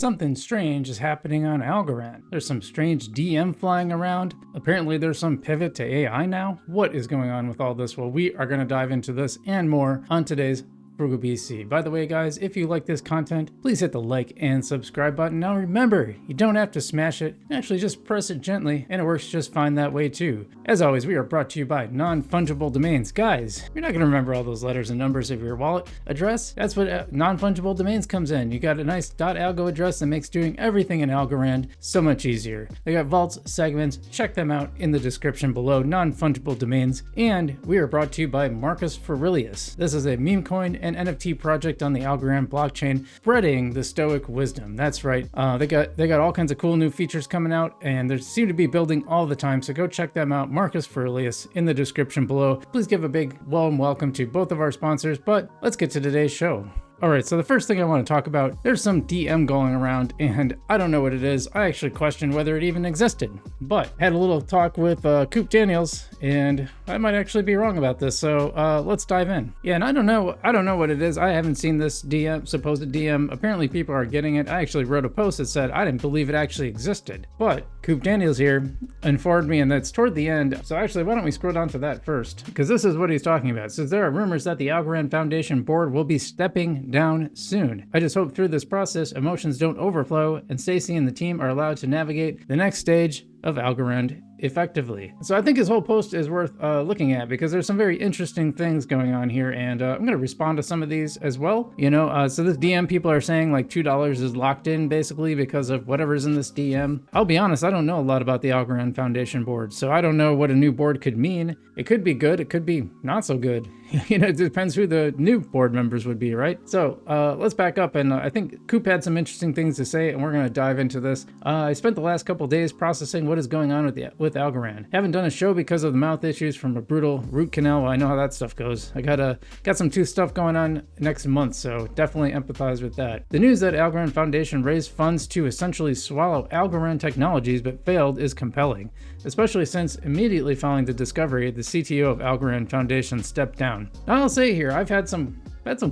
Something strange is happening on Algorand. There's some strange DM flying around. Apparently there's some pivot to AI now. What is going on with all this? Well, we are going to dive into this and more on today's Frugal BC. By the way, guys, if you like this content, please hit the like and subscribe button. Now remember, you don't have to smash it. Actually, just press it gently, and it works just fine that way too. As always, we are brought to you by non-fungible domains. Guys, you're not going to remember all those letters and numbers of your wallet address. That's what non-fungible domains comes in. You got a nice .algo address that makes doing everything in Algorand so much easier. They got vaults, segments. Check them out in the description below. Non-fungible domains. And we are brought to you by Marcus Aurelius. This is a meme coin and NFT project on the Algorand blockchain, spreading the Stoic wisdom. That's right. They got all kinds of cool new features coming out, and they seem to be building all the time. So go check them out. Marcus Aurelius in the description below. Please give a big warm welcome to both of our sponsors. But let's get to today's show. Alright, so the first thing I want to talk about, there's some DM going around, and I don't know what it is. I actually questioned whether it even existed, but had a little talk with Coop Daniels, and I might actually be wrong about this, so let's dive in. Yeah, and I don't know what it is. I haven't seen this DM, supposed DM. Apparently people are getting it. I actually wrote a post that said I didn't believe it actually existed, but Coop Daniels here informed me, and that's toward the end. So actually, why don't we scroll down to that first, because this is what he's talking about. It says there are rumors that the Algorand Foundation board will be stepping down soon. I just hope through this process emotions don't overflow and Stacy and the team are allowed to navigate the next stage of Algorand effectively. So I think his whole post is worth looking at, because there's some very interesting things going on here, and I'm going to respond to some of these as well. You know, so this DM, people are saying like $2 is locked in basically because of whatever's in this DM. I'll be honest, I don't know a lot about the Algorand Foundation board, so I don't know what a new board could mean. It could be good, it could be not so good. You know, it depends who the new board members would be, right? So let's back up, and I think Coop had some interesting things to say, and we're going to dive into this. I spent the last couple days processing what is going on with Algorand. Haven't done a show because of the mouth issues from a brutal root canal. Well, I know how that stuff goes. I got some tooth stuff going on next month, so definitely empathize with that. The news that Algorand Foundation raised funds to essentially swallow Algorand Technologies but failed is compelling, especially since immediately following the discovery, the CTO of Algorand Foundation stepped down. Now, I'll say here, I've had some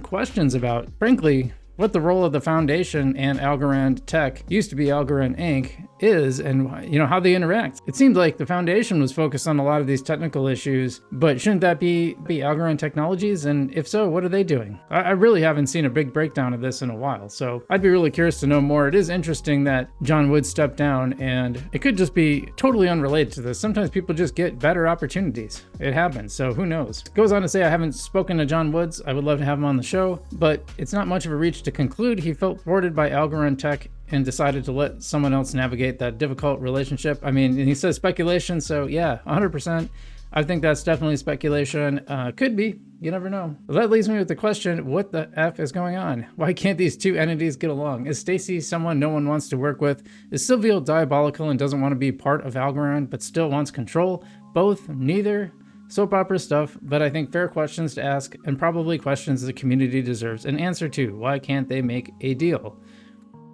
questions about, frankly, what the role of the foundation and Algorand Tech, used to be Algorand Inc., is, and you know how they interact. It seems like the foundation was focused on a lot of these technical issues, but shouldn't that be Algorand Technologies? And if so, what are they doing? I really haven't seen a big breakdown of this in a while, so I'd be really curious to know more. It is interesting that John Wood stepped down, and it could just be totally unrelated to this. Sometimes people just get better opportunities. It happens, so who knows? It goes on to say, I haven't spoken to John Woods. I would love to have him on the show, but it's not much of a reach to conclude he felt thwarted by Algorand Tech and decided to let someone else navigate that difficult relationship. I mean, and he says speculation, so yeah, 100%. I think that's definitely speculation. Could be, you never know. But that leaves me with the question, what the F is going on? Why can't these two entities get along? Is Stacy someone no one wants to work with? Is Silvio diabolical and doesn't want to be part of Algorand but still wants control? Both? Neither? Soap opera stuff, but I think fair questions to ask, and probably questions the community deserves an answer to. Why can't they make a deal?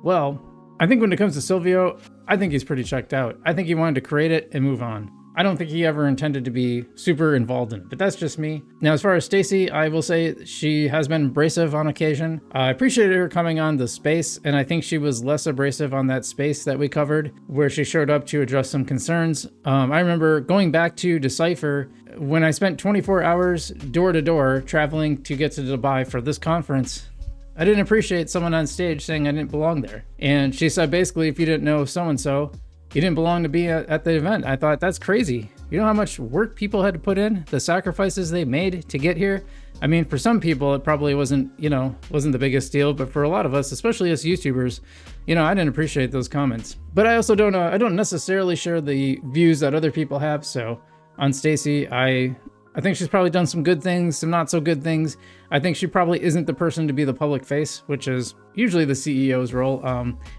Well, I think when it comes to Silvio, I think he's pretty checked out. I think he wanted to create it and move on. I don't think he ever intended to be super involved in it, but that's just me. Now, as far as Stacy, I will say she has been abrasive on occasion. I appreciated her coming on the space, and I think she was less abrasive on that space that we covered, where she showed up to address some concerns. I remember going back to Decipher when I spent 24 hours door to door traveling to get to Dubai for this conference. I didn't appreciate someone on stage saying I didn't belong there. And she said, basically, if you didn't know so-and-so, you didn't belong to be at the event. I thought, that's crazy. You know how much work people had to put in? The sacrifices they made to get here? I mean, for some people, it probably wasn't the biggest deal, but for a lot of us, especially us YouTubers, I didn't appreciate those comments. But I also I don't necessarily share the views that other people have. So on Stacy, I think she's probably done some good things, some not so good things. I think she probably isn't the person to be the public face, which is usually the CEO's role.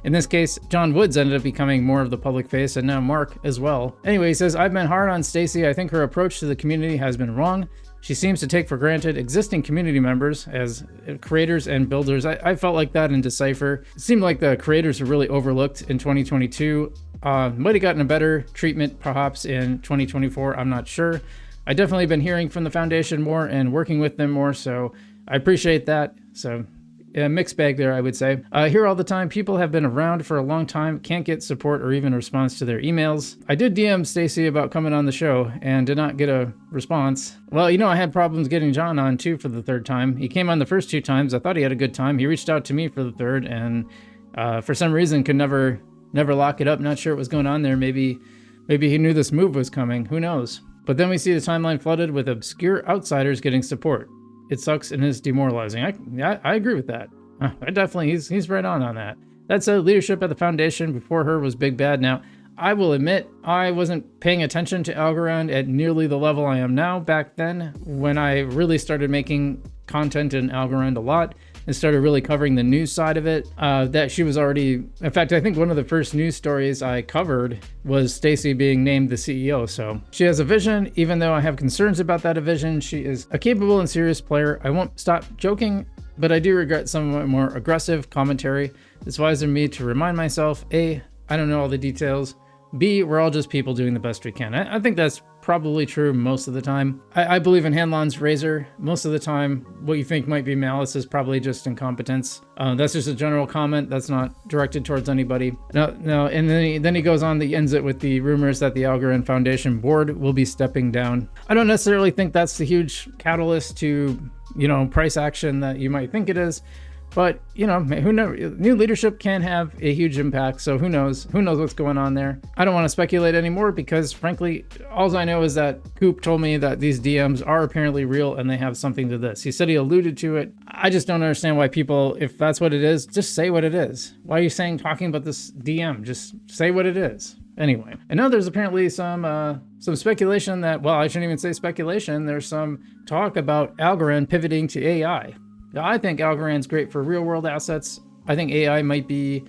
In this case, John Woods ended up becoming more of the public face, and now Mark as well. Anyway, he says, I've been hard on Stacy. I think her approach to the community has been wrong. She seems to take for granted existing community members as creators and builders. I felt like that in Decipher. It seemed like the creators were really overlooked in 2022. Might have gotten a better treatment perhaps in 2024, I'm not sure. I definitely been hearing from the foundation more and working with them more, so I appreciate that. So mixed bag there, I would say. Here all the time, people have been around for a long time, can't get support or even response to their emails. I did DM Stacy about coming on the show and did not get a response. Well, I had problems getting John on too for the third time. He came on the first 2 times. I thought he had a good time. He reached out to me for the third and for some reason could never lock it up. Not sure what was going on there. Maybe he knew this move was coming. Who knows? But then we see the timeline flooded with obscure outsiders getting support. It sucks and is demoralizing. I agree with that. I definitely, he's right on that. That said, leadership at the foundation before her was big bad. Now, I will admit, I wasn't paying attention to Algorand at nearly the level I am now back then when I really started making content in Algorand a lot and started really covering the news side of it. That she was already, in fact, I think one of the first news stories I covered was Stacy being named the CEO. So she has a vision, even though I have concerns about that vision. She is a capable and serious player. I won't stop joking, but I do regret some of my more aggressive commentary. It's wise of me to remind myself, A, I don't know all the details. B, we're all just people doing the best we can. I think that's probably true most of the time. I believe in Hanlon's razor. Most of the time, what you think might be malice is probably just incompetence. That's just a general comment. That's not directed towards anybody. No, and then he goes on, he ends it with the rumors that the Algorand Foundation board will be stepping down. I don't necessarily think that's the huge catalyst to, price action that you might think it is. But, who knows? New leadership can have a huge impact. So who knows? Who knows what's going on there? I don't want to speculate anymore because, frankly, all I know is that Coop told me that these DMs are apparently real and they have something to this. He said he alluded to it. I just don't understand why people, if that's what it is, just say what it is. Why are you talking about this DM? Just say what it is. Anyway, I know there's apparently some speculation that, well, I shouldn't even say speculation. There's some talk about Algorand pivoting to AI. I think Algorand's great for real world assets. I think AI might be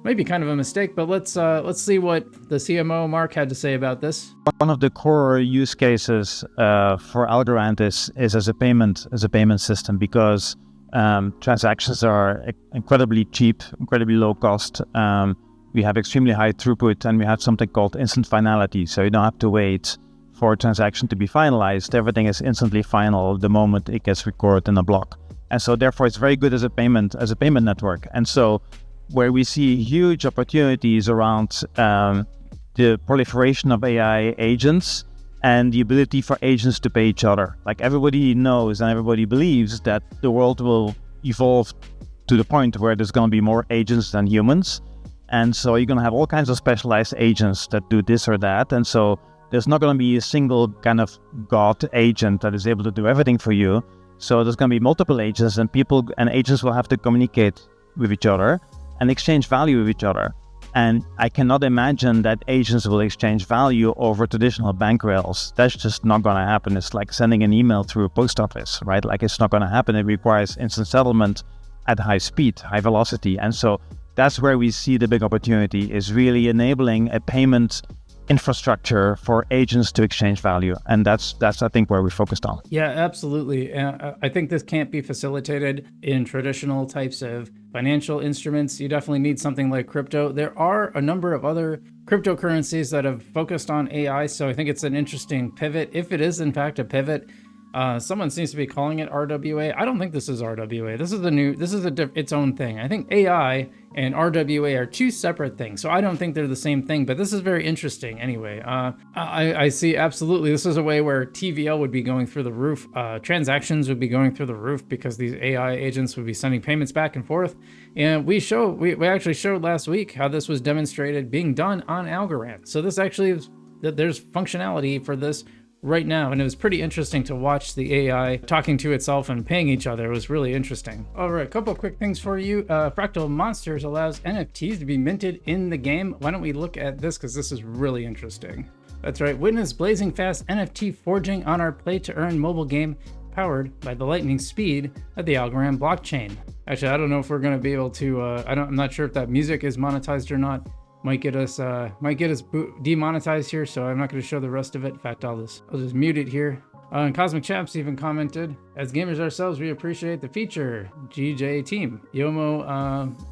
kind of a mistake, but let's see what the CMO Mark had to say about this. One of the core use cases for Algorand is as a payment system because transactions are incredibly cheap, incredibly low cost. We have extremely high throughput, and we have something called instant finality. So you don't have to wait for a transaction to be finalized. Everything is instantly final the moment it gets recorded in a block. And so therefore it's very good as a payment network. And so where we see huge opportunities around the proliferation of AI agents and the ability for agents to pay each other. Like everybody knows and everybody believes that the world will evolve to the point where there's going to be more agents than humans. And so you're going to have all kinds of specialized agents that do this or that. And so there's not going to be a single kind of God agent that is able to do everything for you. So there's going to be multiple agents, and people and agents will have to communicate with each other and exchange value with each other. And I cannot imagine that agents will exchange value over traditional bank rails. That's just not going to happen. It's like sending an email through a post office, right? Like it's not going to happen. It requires instant settlement at high speed, high velocity. And so that's where we see the big opportunity, is really enabling a payment infrastructure for agents to exchange value. And that's I think where we're focused on. Yeah, absolutely. I think this can't be facilitated in traditional types of financial instruments. You definitely need something like crypto. There are a number of other cryptocurrencies that have focused on AI. So I think it's an interesting pivot. If it is in fact a pivot, someone seems to be calling it RWA. I don't think this is RWA. This is its own thing. I think AI and RWA are two separate things. So I don't think they're the same thing, but this is very interesting anyway. I see absolutely. This is a way where TVL would be going through the roof. Transactions would be going through the roof because these AI agents would be sending payments back and forth. And we actually showed last week how this was demonstrated being done on Algorand. So this actually is, there's functionality for this right now, and it was pretty interesting to watch the AI talking to itself and paying each other. It was really interesting. All right, a couple of quick things for you. Fractal Monsters allows NFTs to be minted in the game. Why don't we look at this, because this is really interesting. That's right, witness blazing fast NFT forging on our play-to-earn mobile game powered by the lightning speed of the Algorand blockchain. Actually, I don't know if we're going to be able to, I'm not sure if that music is monetized or not. Might get us demonetized here, so I'm not going to show the rest of it. In fact, I'll just mute it here. And Cosmic Chaps even commented, as gamers ourselves, we appreciate the feature. GJ team. Yomo,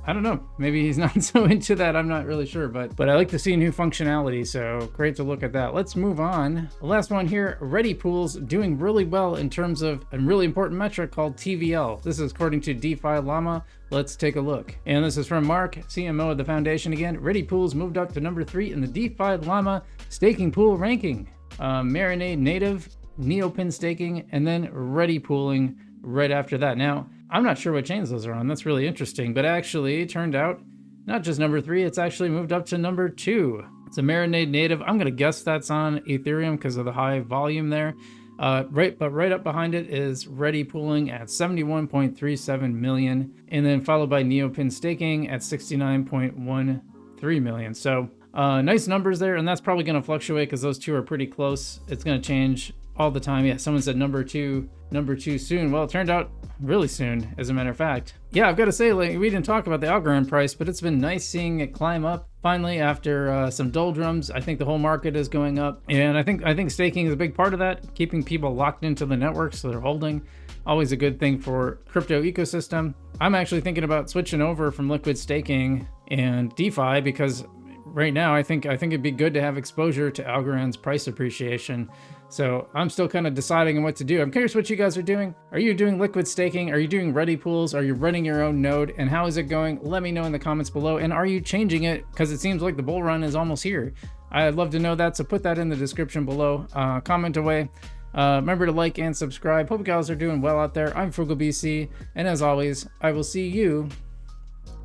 I don't know. Maybe he's not so into that. I'm not really sure, but I like to see new functionality. So great to look at that. Let's move on. The last one here, Ready Pools doing really well in terms of a really important metric called TVL. This is according to DeFi Llama. Let's take a look. And this is from Mark, CMO of the foundation again. Ready Pools moved up to number 3 in the DeFi Llama staking pool ranking. Marinade native, Neopin staking, and then Ready Pooling right after that. Now, I'm not sure what chains those are on. That's really interesting, but actually it turned out not just number 3, it's actually moved up to number 2. It's a Marinade native. I'm gonna guess that's on Ethereum because of the high volume there. Right up behind it is Ready Pooling at 71.37 million, and then followed by Neopin staking at 69.13 million. So nice numbers there, and that's probably going to fluctuate because those two are pretty close. It's going to change all the time. Yeah, someone said number two soon. Well, it turned out really soon, as a matter of fact. Yeah, I've got to say, like, we didn't talk about the Algorand price, but it's been nice seeing it climb up finally after some doldrums. I think the whole market is going up, and I think staking is a big part of that, keeping people locked into the network so they're holding. Always a good thing for crypto ecosystem. I'm actually thinking about switching over from liquid staking and DeFi because right now I think it'd be good to have exposure to Algorand's price appreciation. So I'm still kind of deciding on what to do. I'm curious what you guys are doing. Are you doing liquid staking? Are you doing Ready Pools? Are you running your own node? And how is it going? Let me know in the comments below. And are you changing it? Because it seems like the bull run is almost here. I'd love to know that, so put that in the description below. Comment away. Remember to like and subscribe. Hope you guys are doing well out there. I'm Frugal BC, and as always, I will see you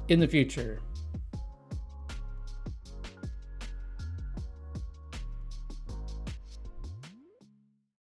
in the future.